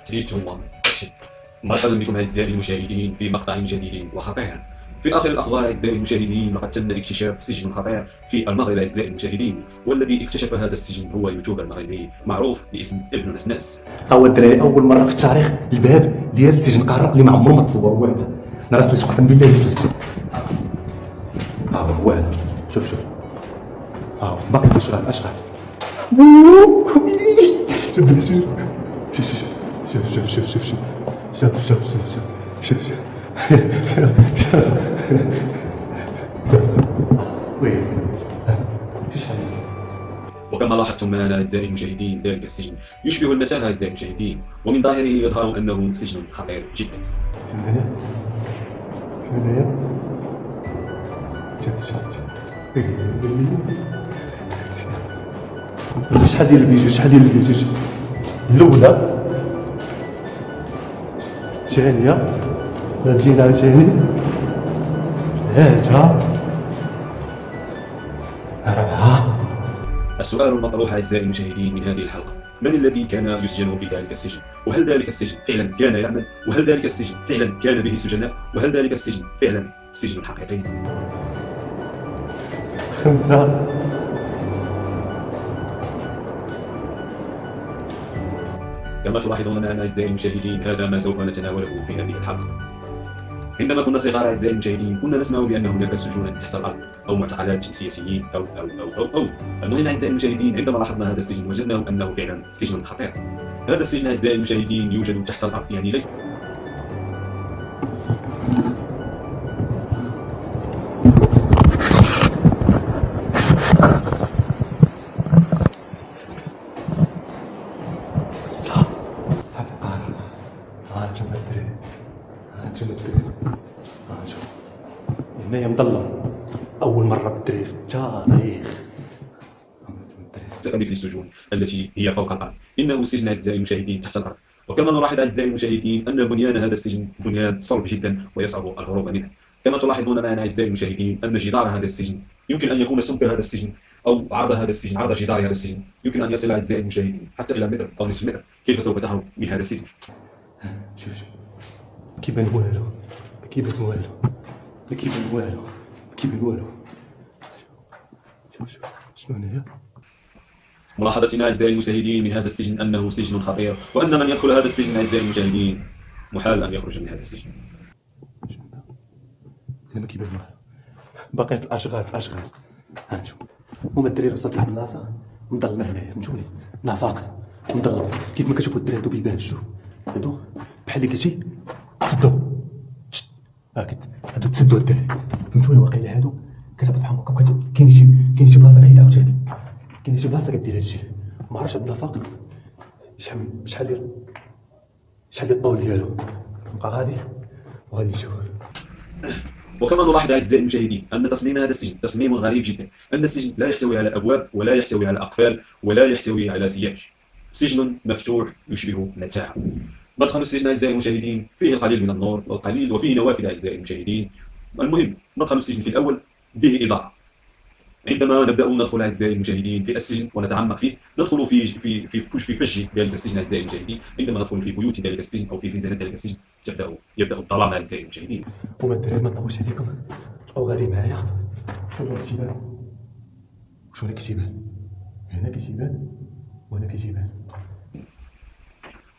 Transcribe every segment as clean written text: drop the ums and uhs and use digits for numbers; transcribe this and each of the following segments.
تريد هو أكشن. مرحبا بكم أعزائي المشاهدين في مقطع جديد وخطير. في آخر الأخبار أعزائي المشاهدين، لقد تم اكتشاف سجن خطير في المغرب أعزائي المشاهدين، والذي اكتشف هذا السجن هو يوتيوبر مغربي معروف باسم ابن نسناس. هو الدراري اول مره في التاريخ الباب ديال السجن قرب اللي ما عمره ما تصور والو. انا راسلت قسم بالله اللي شفت. هو هذا، شوف باقي تشغل اشغال. وين فيش حاجه. وكما لاحظتم معنا أعزائي المشاهدين، ذلك السجن يشبه المتاهة أعزائي المشاهدين، ومن ظاهره يظهر أنه سجن خطير جدا. شحال ديال الفيديو الاولى ثانيه غتجينا عاوتاني ثلاثه اربعه. السؤال المطروح أعزائي المشاهدين من هذه الحلقة: من الذي كان يسجن في ذلك السجن؟ وهل ذلك السجن فعلا كان يعمل؟ وهل ذلك السجن فعلا كان به سجناء؟ وهل ذلك السجن فعلا سجن حقيقي؟ خمسه كما تلاحظون معنا أعزائي المشاهدين، هذا ما سوف نتناوله في هذه الحلقة. عندما كنا صغار أعزائي المشاهدين، كنا نسمع بأن هناك سجونا تحت الأرض أو معتقلات سياسيين أو المهم أعزائي المشاهدين، عندما لاحظنا هذا السجن وجدناه أنه فعلا سجن خطير. هذا السجن أعزائي المشاهدين يوجد تحت الأرض، يعني ليس هنايا مظلم اول مره بالدراري في التاريخ. مثل السجون التي هي فوق الأرض، إنه سجن أعزائي المشاهدين تحت الأرض. وكما نلاحظ أعزائي المشاهدين أن بنيان هذا السجن بنيان صلب جدا ويصعب الهروب منه. كما تلاحظون معنا أعزائي المشاهدين أن جدار هذا السجن يمكن أن يكون سمك هذا السجن أو عرض هذا السجن، عرض جدار هذا السجن يمكن أن يصل أعزائي المشاهدين حتى إلى متر أو نصف متر. كيف سوف تهرب من هذا السجن؟ شوف كيبان والو، كيبان والو. شوف شنو هنايا. ملاحظتنا أعزائي المشاهدين من هذا السجن أنه سجن خطير، وأن من يدخل هذا السجن أعزائي المشاهدين محال أن يخرج من هذا السجن. هنا ما كيبان والو، باقيين في الاشغال. ها نشوف هما الدراري وصلت لواحد البلاصه مظلمه هنايا، فهمتوني؟ نافاق مظلم كيف ما كتشوفوا الدراري هادو بيبان. شوف هادو بحال اللي قلتي تسدو هادو تسدو الدراري، فهمتوني؟ واقيلا هادو كتهبط بحال هكا، كاين شي بلاصه بعيده عاوتاني، كاين شي بلاصه كدير هادشي. ما عرفتش هاد النفاق شحال ديال الطول ديالو. نبقى غادي وغادي نشوف. وكما نلاحظ أعزائي المشاهدين أن تصميم هذا السجن تصميم غريب جدا، أن السجن لا يحتوي على أبواب ولا يحتوي على أقفال ولا يحتوي على سياج، سجن مفتوح يشبه متاهة. مدخل السجن أعزائي المشاهدين فيه القليل من النور والقليل وفيه نوافذ أعزائي المشاهدين. المهم مدخل السجن في الأول به إضاءة. عندما نبدأ ندخل أعزائي المشاهدين في السجن ونتعمق فيه، ندخل في فج ذلك السجن أعزائي المشاهدين. عندما ندخل في بيوت ذلك السجن أو في زنزانات ذلك السجن يبدأ الظلام أعزائي المشاهدين. هما الدراري ما نطولش عليكم، بقاو غادي معايا. شنو كيتيبان هنا كيتيبان وهنا كيتيبان.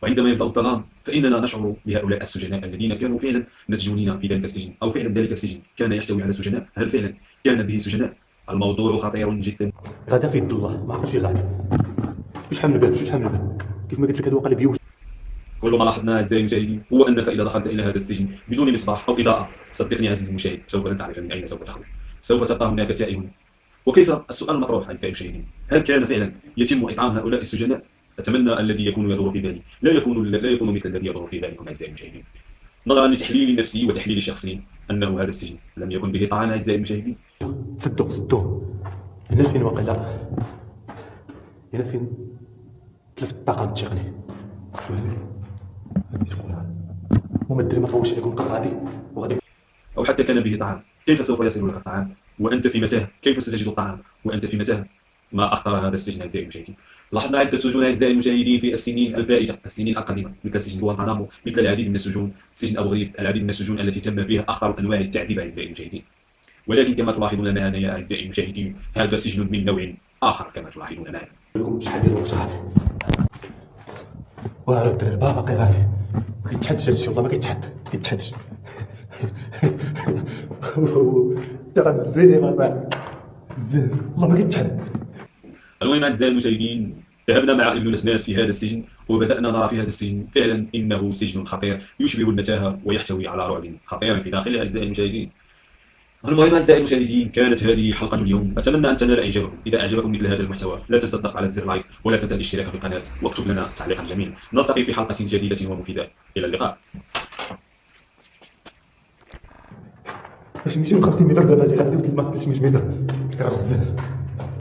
وعندما يبدأ الظلام فإننا نشعر بهؤلاء السجناء الذين كانوا فعلا مسجونين في ذلك السجن، أو فعلا ذلك السجن كان يحتوي على سجناء. هل فعلا كان به سجناء؟ الموضوع خطير جدا. غادا في يد الله، ما عرفتش فين غادي. شحال من باب كيف ما قلت لك هادو واقع بيوت. كل ما لاحظنا أعزائي المشاهدين هو أنك إذا دخلت إلى هذا السجن بدون مصباح أو إضاءة، صدقني عزيزي المشاهد سوف لن تعرف من أين سوف تخرج، سوف تبقى هناك تائه. وكيف السؤال المطروح أعزائي المشاهدين: هل كان فعلا يتم إطعام هؤلاء السجناء؟ أتمنى الذي يكون يدور في بالي لا يكون مثل الذي يدور في بالكم أعزائي المشاهدين. نظرا لتحليلي النفسي وتحليلي الشخصي أنه هذا السجن لم يكن به طعام أعزائي المشاهدين. سدو هنا فين واقيلا، هنا فين تلف الطاقم التقني. شوف هذه شكون هما الدراري ما طولش عليكم، بقى غادي أو حتى كان به طعام، كيف سوف يصل لك الطعام وأنت في متاهة؟ كيف ستجد الطعام وأنت في متاهة؟ ما أخطر هذا السجن أعزائي المشاهدين. لاحظنا عدة سجون أعزائي المشاهدين في السنين الفائتة، السنين القديمة، مثل سجن غوانتنامو، مثل العديد من السجون، سجن أبو غريب، العديد من السجون التي تم فيها أخطر أنواع التعذيب أعزائي المشاهدين. ولكن كما تلاحظون معنا يا أعزائي المشاهدين، هذا سجن من نوع آخر كما تلاحظون معنا. لكم شحال ديال الوقت غادي وهذا الدراري باقي غادي ما كيتحدش هادشي، والله ما كيتحدش راه بزاف اصاحبي بزاف والله ما كيتحد. المهم أعزائي المشاهدين، ذهبنا مع ابن الأسناس في هذا السجن، وبدأنا نرى في هذا السجن فعلا إنه سجن خطير يشبه المتاهة ويحتوي على رعب خطير في داخله أعزائي المشاهدين. المهم أعزائي المشاهدين، كانت هذه حلقة اليوم، أتمنى أن تنال إعجابكم. إذا أعجبكم مثل هذا المحتوى لا تنسى الضغط على زر لايك، ولا تنسى الاشتراك في القناة واكتب لنا تعليقا جميلا. نلتقي في حلقة جديدة ومفيدة، إلى اللقاء. باش نمشيو 50 متر دابا اللي غادي 300 متر راه بزاف.